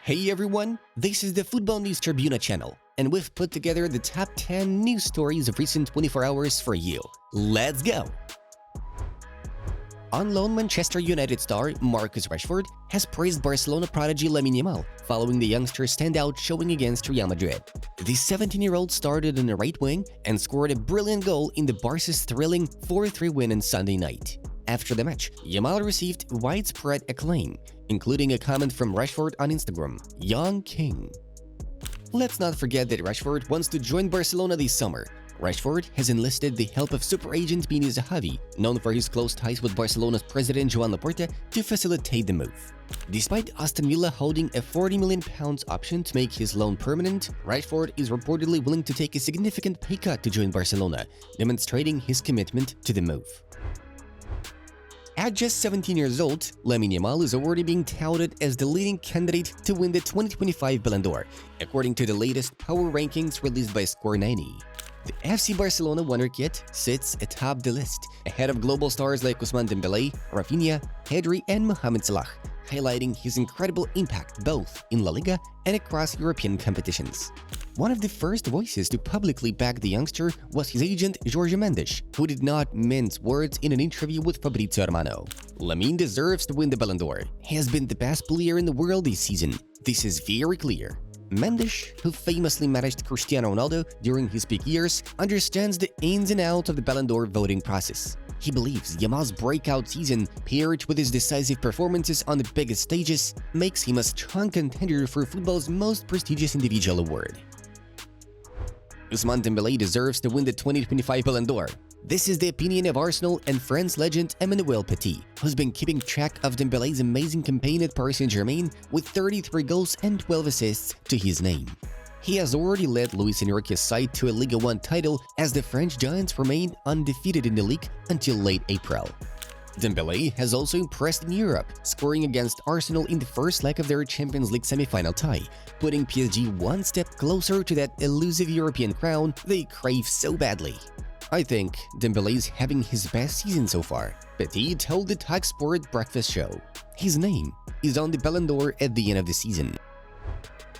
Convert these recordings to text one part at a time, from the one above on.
Hey everyone, this is the Football News Tribuna channel, and we've put together the top 10 news stories of recent 24 hours for you. Let's go! On loan Manchester United star Marcus Rashford has praised Barcelona prodigy Lamine Yamal following the youngster's standout showing against Real Madrid. The 17-year-old started on the right wing and scored a brilliant goal in the Barca's thrilling 4-3 win on Sunday night. After the match, Yamal received widespread acclaim, including a comment from Rashford on Instagram, "Young King." Let's not forget that Rashford wants to join Barcelona this summer. Rashford has enlisted the help of super agent Tani Rangers, known for his close ties with Barcelona's president Joan Laporta, to facilitate the move. Despite Aston Villa holding a £40 million option to make his loan permanent, Rashford is reportedly willing to take a significant pay cut to join Barcelona, demonstrating his commitment to the move. At just 17 years old, Lamine Yamal is already being touted as the leading candidate to win the 2025 Ballon d'Or, according to the latest power rankings released by Score 90. The FC Barcelona wonderkid sits atop the list, ahead of global stars like Ousmane Dembele, Rafinha, Pedri and Mohamed Salah, highlighting his incredible impact both in La Liga and across European competitions. One of the first voices to publicly back the youngster was his agent Jorge Mendes, who did not mince words in an interview with Fabrizio Romano. Lamine deserves to win the Ballon d'Or. He has been the best player in the world this season. This is very clear. Mendes, who famously managed Cristiano Ronaldo during his peak years, understands the ins and outs of the Ballon d'Or voting process. He believes Yamal's breakout season, paired with his decisive performances on the biggest stages, makes him a strong contender for football's most prestigious individual award. Ousmane Dembele deserves to win the 2025 Ballon d'Or. This is the opinion of Arsenal and France legend Emmanuel Petit, who's been keeping track of Dembele's amazing campaign at Paris Saint-Germain with 33 goals and 12 assists to his name. He has already led Luis Enrique's side to a Ligue 1 title as the French Giants remained undefeated in the league until late April. Dembele has also impressed in Europe, scoring against Arsenal in the first leg of their Champions League semi-final tie, putting PSG one step closer to that elusive European crown they crave so badly. I think Dembele's having his best season so far, Petit told the TalkSport breakfast show. His name is on the Ballon d'Or at the end of the season.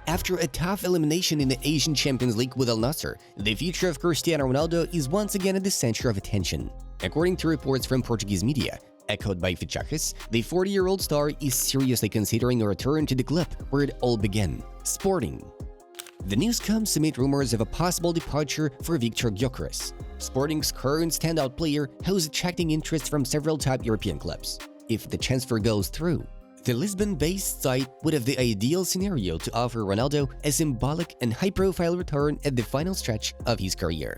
After a tough elimination in the Asian Champions League with Al Nassr, the future of Cristiano Ronaldo is once again at the center of attention. According to reports from Portuguese media, echoed by Fichajes, the 40-year-old star is seriously considering a return to the club where it all began, Sporting. The news comes amid rumors of a possible departure for Victor Gyökeres, Sporting's current standout player who's attracting interest from several top European clubs. If the transfer goes through, the Lisbon-based side would have the ideal scenario to offer Ronaldo a symbolic and high-profile return at the final stretch of his career.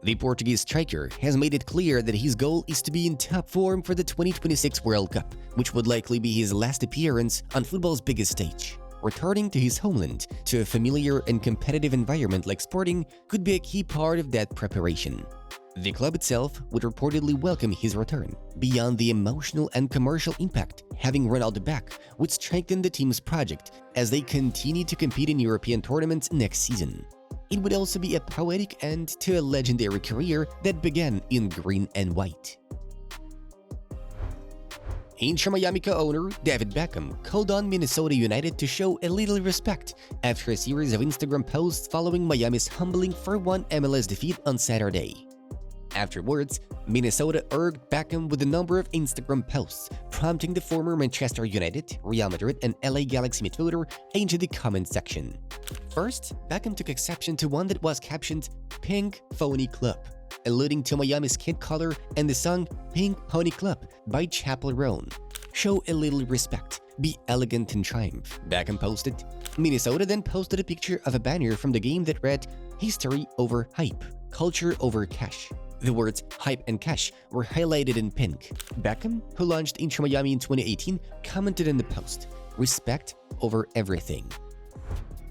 The Portuguese striker has made it clear that his goal is to be in top form for the 2026 World Cup, which would likely be his last appearance on football's biggest stage. Returning to his homeland, to a familiar and competitive environment like Sporting, could be a key part of that preparation. The club itself would reportedly welcome his return. Beyond the emotional and commercial impact, having Ronaldo back would strengthen the team's project as they continue to compete in European tournaments next season. It would also be a poetic end to a legendary career that began in green and white. Inter Miami co-owner David Beckham called on Minnesota United to show a little respect after a series of Instagram posts following Miami's humbling 4-1 MLS defeat on Saturday. Afterwards, Minnesota urged Beckham with a number of Instagram posts, prompting the former Manchester United, Real Madrid and LA Galaxy midfielder into the comment section. First, Beckham took exception to one that was captioned "Pink Pony Club," alluding to Miami's kit color and the song "Pink Pony Club" by Chappell Roan. "Show a little respect, be elegant and triumph," Beckham posted. Minnesota then posted a picture of a banner from the game that read "History over hype, culture over cash." The words hype and cash were highlighted in pink. Beckham, who launched Inter Miami in 2018, commented in the post, "Respect over everything."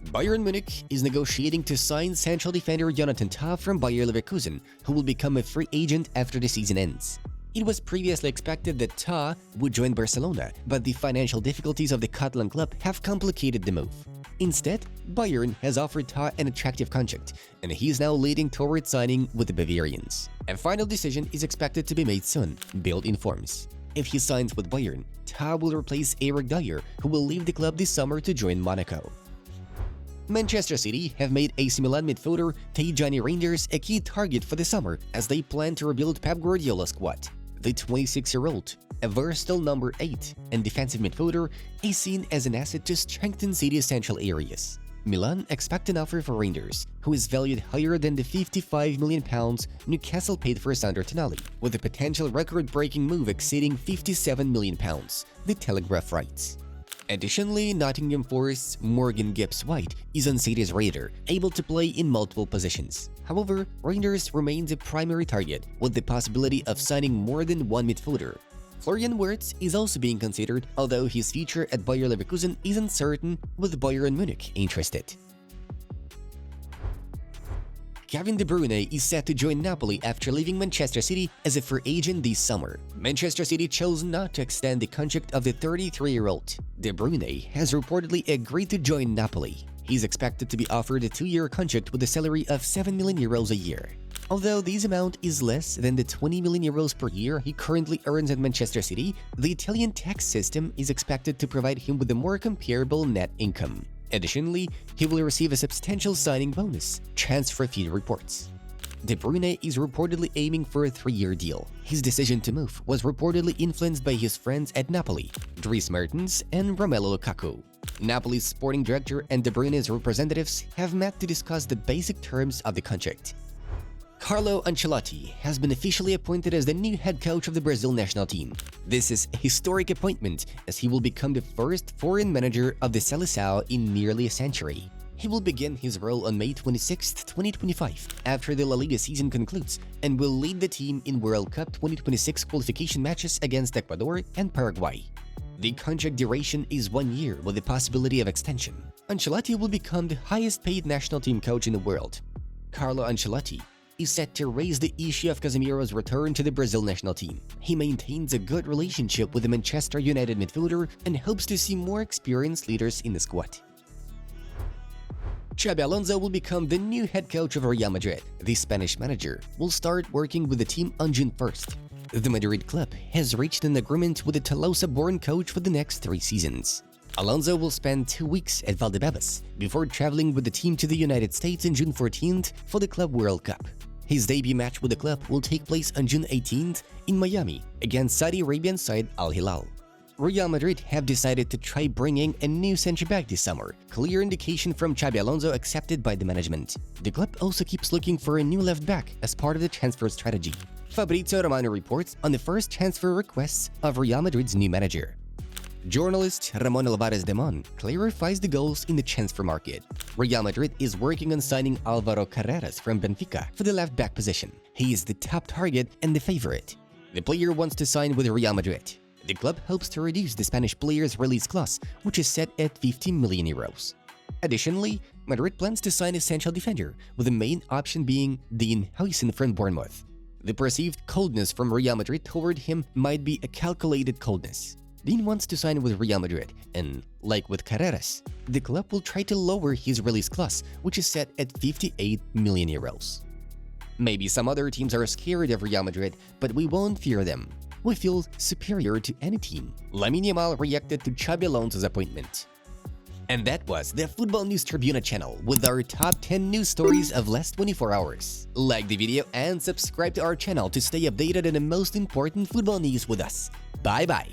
Bayern Munich is negotiating to sign central defender Jonathan Tah from Bayer Leverkusen, who will become a free agent after the season ends. It was previously expected that Tah would join Barcelona, but the financial difficulties of the Catalan club have complicated the move. Instead, Bayern has offered Tah an attractive contract, and he is now leading towards signing with the Bavarians. A final decision is expected to be made soon, Bild informs. If he signs with Bayern, Ta will replace Eric Dyer, who will leave the club this summer to join Monaco. Manchester City have made AC Milan midfielder Tani Rangers a key target for the summer as they plan to rebuild Pep Guardiola's squad. The 26-year-old, a versatile number 8 and defensive midfielder, is seen as an asset to strengthen City's central areas. Milan expect an offer for Rangers, who is valued higher than the £55 million Newcastle paid for Sandro Tonali, with a potential record-breaking move exceeding £57 million, the Telegraph writes. Additionally, Nottingham Forest's Morgan Gibbs-White is on City's radar, able to play in multiple positions. However, Rangers remains a primary target, with the possibility of signing more than one midfielder. Florian Wirtz is also being considered, although his future at Bayer Leverkusen is uncertain, with Bayern Munich interested. Kevin De Bruyne is set to join Napoli after leaving Manchester City as a free agent this summer. Manchester City chose not to extend the contract of the 33-year-old. De Bruyne has reportedly agreed to join Napoli. He's expected to be offered a 2-year contract with a salary of €7 million a year. Although this amount is less than the €20 million per year he currently earns at Manchester City, the Italian tax system is expected to provide him with a more comparable net income. Additionally, he will receive a substantial signing bonus, transfer fee reports. De Bruyne is reportedly aiming for a 3-year deal. His decision to move was reportedly influenced by his friends at Napoli, Dries Mertens and Romelu Lukaku. Napoli's sporting director and De Bruyne's representatives have met to discuss the basic terms of the contract. Carlo Ancelotti has been officially appointed as the new head coach of the Brazil national team. This is a historic appointment, as he will become the first foreign manager of the Seleção in nearly a century. He will begin his role on May 26, 2025, after the La Liga season concludes, and will lead the team in World Cup 2026 qualification matches against Ecuador and Paraguay. The contract duration is 1 year with the possibility of extension. Ancelotti will become the highest-paid national team coach in the world. Carlo Ancelotti is set to raise the issue of Casemiro's return to the Brazil national team. He maintains a good relationship with the Manchester United midfielder and hopes to see more experienced leaders in the squad. XABI Alonso will become the new head coach of Real Madrid. The Spanish manager will start working with the team on June 1st. The Madrid club has reached an agreement with the Tolosa-born coach for the next 3 seasons. Alonso will spend 2 weeks at Valdebebas before traveling with the team to the United States on June 14th for the Club World Cup. His debut match with the club will take place on June 18th in Miami against Saudi Arabian side Al Hilal. Real Madrid have decided to try bringing a new centre-back this summer, clear indication from XABI Alonso accepted by the management. The club also keeps looking for a new left-back as part of the transfer strategy. Fabrizio Romano reports on the first transfer requests of Real Madrid's new manager. Journalist Ramon Alvarez de Mon clarifies the goals in the transfer market. Real Madrid is working on signing Alvaro Carreras from Benfica for the left-back position. He is the top target and the favorite. The player wants to sign with Real Madrid. The club hopes to reduce the Spanish player's release clause, which is set at €15 million. Additionally, Madrid plans to sign a central defender, with the main option being Dean Huijsen from Bournemouth. The perceived coldness from Real Madrid toward him might be a calculated coldness. Dean wants to sign with Real Madrid, and, like with Carreras, the club will try to lower his release clause, which is set at €58 million. Maybe some other teams are scared of Real Madrid, but we won't fear them. We feel superior to any team. Lamine Yamal reacted to XABI Alonso's appointment. And that was the Football News Tribuna channel with our top 10 news stories of last 24 hours. Like the video and subscribe to our channel to stay updated on the most important football news with us. Bye bye!